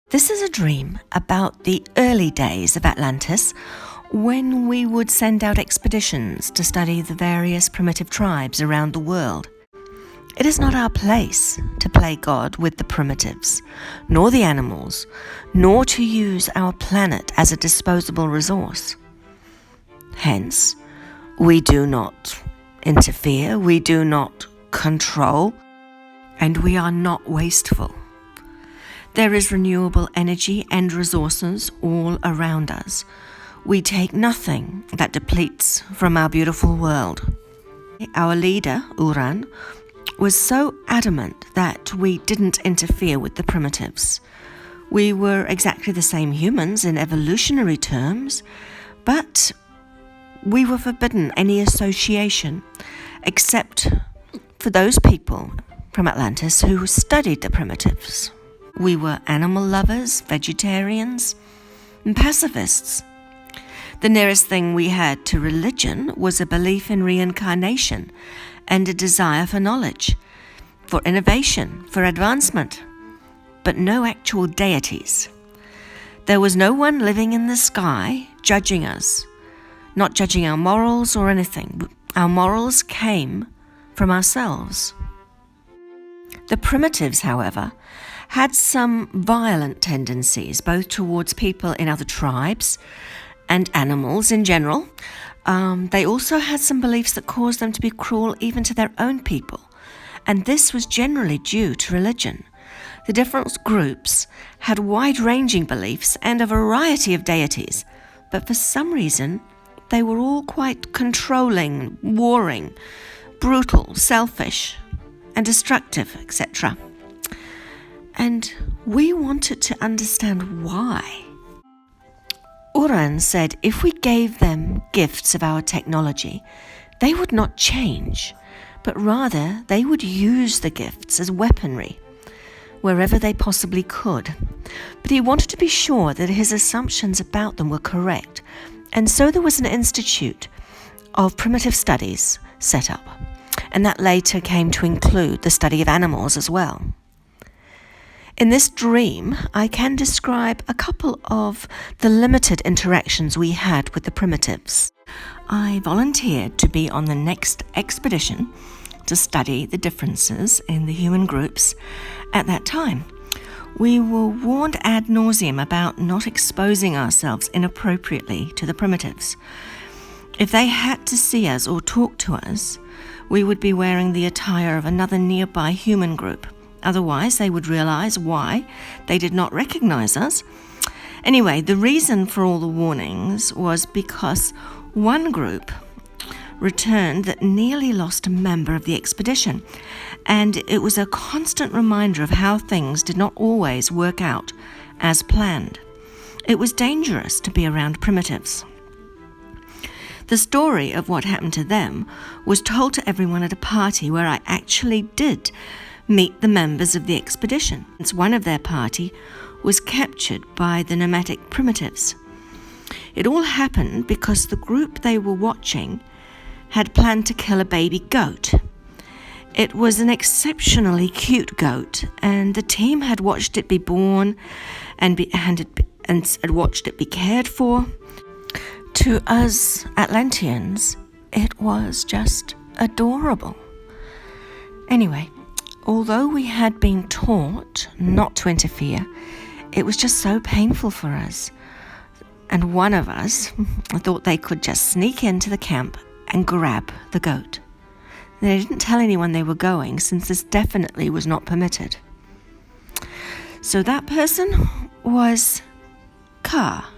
This is a dream about the early days of Atlantis, when we would send out expeditions to study the various primitive tribes around the world. It is not our place to play God with the primitives, nor the animals, nor to use our planet as a disposable resource. Hence, we do not interfere, we do not control, and we are not wasteful. There is renewable energy and resources all around us. We take nothing that depletes from our beautiful world. Our leader, Uran, was so adamant that we didn't interfere with the primitives. We were exactly the same humans in evolutionary terms, but we were forbidden any association except for those people from Atlantis who studied the primitives. We were animal lovers, vegetarians, and pacifists. The nearest thing we had to religion was a belief in reincarnation and a desire for knowledge, for innovation, for advancement, but no actual deities. There was no one living in the sky judging us, not judging our morals or anything. Our morals came from ourselves. The primitives, however, had some violent tendencies, both towards people in other tribes and animals in general. They also had some beliefs that caused them to be cruel even to their own people, and this was generally due to religion. The different groups had wide-ranging beliefs and a variety of deities, but for some reason they were all quite controlling, warring, brutal, selfish, and destructive, etc. And we wanted to understand why. Uran said if we gave them gifts of our technology, they would not change, but rather they would use the gifts as weaponry wherever they possibly could. But he wanted to be sure that his assumptions about them were correct, and so there was an institute of primitive studies set up, and that later came to include the study of animals as well. In this dream, I can describe a couple of the limited interactions we had with the primitives. I volunteered to be on the next expedition to study the differences in the human groups at that time. We were warned ad nauseum about not exposing ourselves inappropriately to the primitives. If they had to see us or talk to us, we would be wearing the attire of another nearby human group. Otherwise, they would realize why they did not recognize us. Anyway, the reason for all the warnings was because one group returned that nearly lost a member of the expedition, and it was a constant reminder of how things did not always work out as planned. It was dangerous to be around primitives. The story of what happened to them was told to everyone at a party where I actually did meet the members of the expedition. One of their party was captured by the nomadic primitives. It all happened because the group they were watching had planned to kill a baby goat. It was an exceptionally cute goat, and the team had watched it be born and had watched it be cared for. To us Atlanteans, it was just adorable. Anyway, although we had been taught not to interfere, it was just so painful for us. And one of us thought they could just sneak into the camp and grab the goat. They didn't tell anyone they were going, since this definitely was not permitted. So that person was Ka.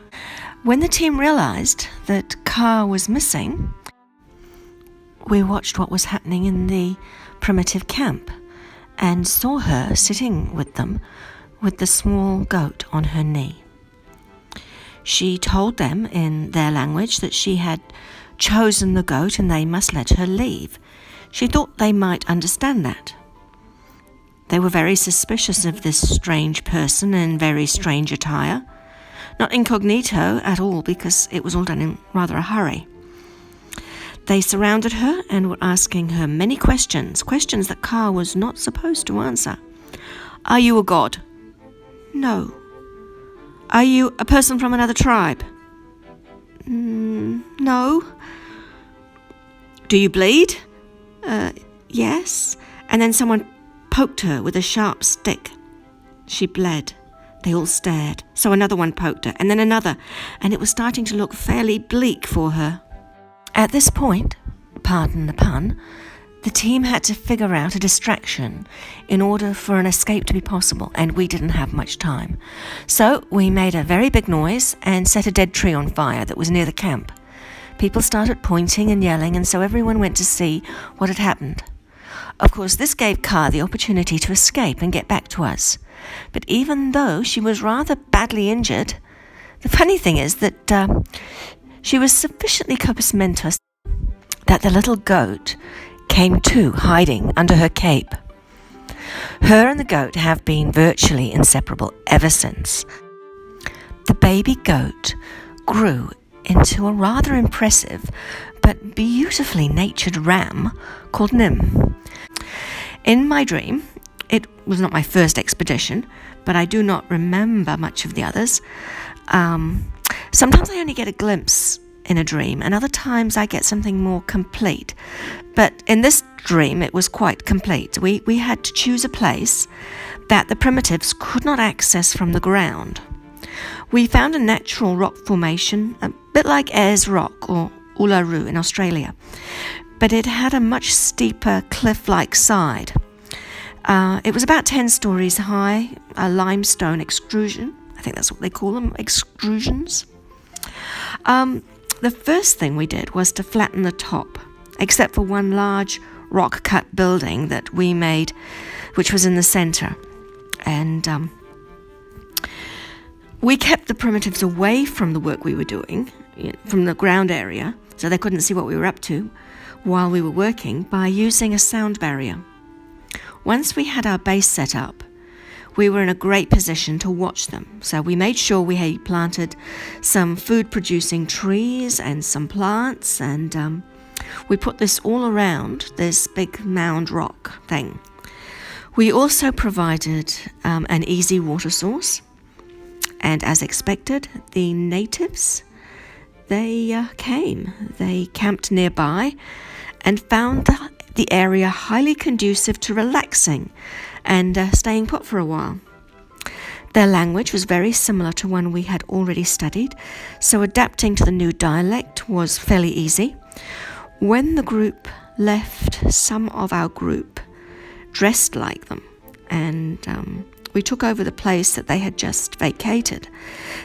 When the team realized that Ka was missing, we watched what was happening in the primitive camp and saw her sitting with them with the small goat on her knee. She told them in their language that she had chosen the goat and they must let her leave. She thought they might understand that. They were very suspicious of this strange person in very strange attire. Not incognito at all, because it was all done in rather a hurry. They surrounded her and were asking her many questions that Ka was not supposed to answer. Are you a god? No. Are you a person from another tribe? No. Do you bleed? Yes. And then someone poked her with a sharp stick. She bled. They all stared. So another one poked her, and then another, and it was starting to look fairly bleak for her. At this point, pardon the pun, the team had to figure out a distraction in order for an escape to be possible, and we didn't have much time. So we made a very big noise and set a dead tree on fire that was near the camp. People started pointing and yelling, and so everyone went to see what had happened. Of course, this gave Ka the opportunity to escape and get back to us. But even though she was rather badly injured, the funny thing is that she was sufficiently compasmentous that the little goat came to, hiding under her cape. Her and the goat have been virtually inseparable ever since. The baby goat grew into a rather impressive but beautifully natured ram called Nim. In my dream, it was not my first expedition, but I do not remember much of the others. Sometimes I only get a glimpse in a dream, and other times I get something more complete. But in this dream, it was quite complete. We had to choose a place that the primitives could not access from the ground. We found a natural rock formation, a bit like Ayers Rock or Uluru in Australia, but it had a much steeper cliff-like side. It was about 10 stories high, a limestone extrusion. I think that's what they call them, extrusions. The first thing we did was to flatten the top, except for one large rock-cut building that we made, which was in the center. And we kept the primitives away from the work we were doing, from the ground area, so they couldn't see what we were up to while we were working, by using a sound barrier. Once we had our base set up, we were in a great position to watch them. So we made sure we had planted some food-producing trees and some plants, and we put this all around this big mound rock thing. We also provided an easy water source, and as expected, the natives, they came. They camped nearby and found the area highly conducive to relaxing and staying put for a while. Their language was very similar to one we had already studied, so adapting to the new dialect was fairly easy. When the group left, some of our group dressed like them, and we took over the place that they had just vacated.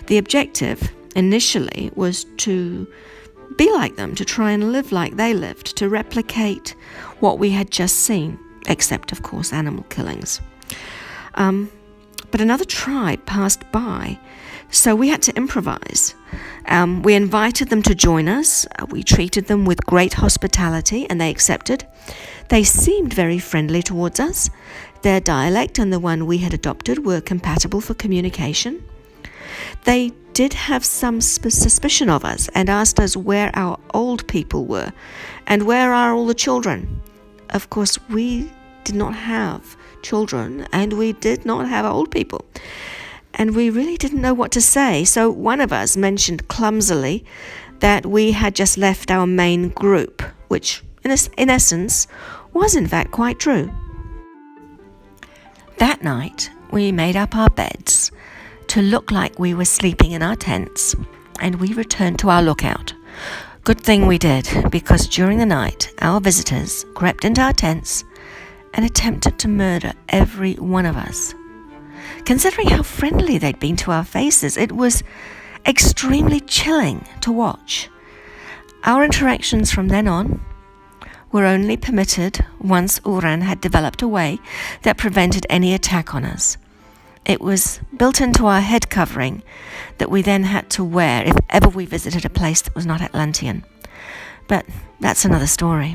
The objective initially was to be like them, to try and live like they lived, to replicate what we had just seen, except, of course, animal killings. But another tribe passed by, so we had to improvise. We invited them to join us. We treated them with great hospitality, and they accepted. They seemed very friendly towards us. Their dialect and the one we had adopted were compatible for communication. They did have some suspicion of us and asked us where our old people were and where are all the children. Of course, we did not have children and we did not have old people, and we really didn't know what to say. So one of us mentioned clumsily that we had just left our main group, which in essence was in fact quite true. That night we made up our beds to look like we were sleeping in our tents, and we returned to our lookout. Good thing we did, because during the night our visitors crept into our tents and attempted to murder every one of us. Considering how friendly they'd been to our faces, it was extremely chilling to watch. Our interactions from then on were only permitted once Uran had developed a way that prevented any attack on us. It was built into our head covering that we then had to wear if ever we visited a place that was not Atlantean. But that's another story.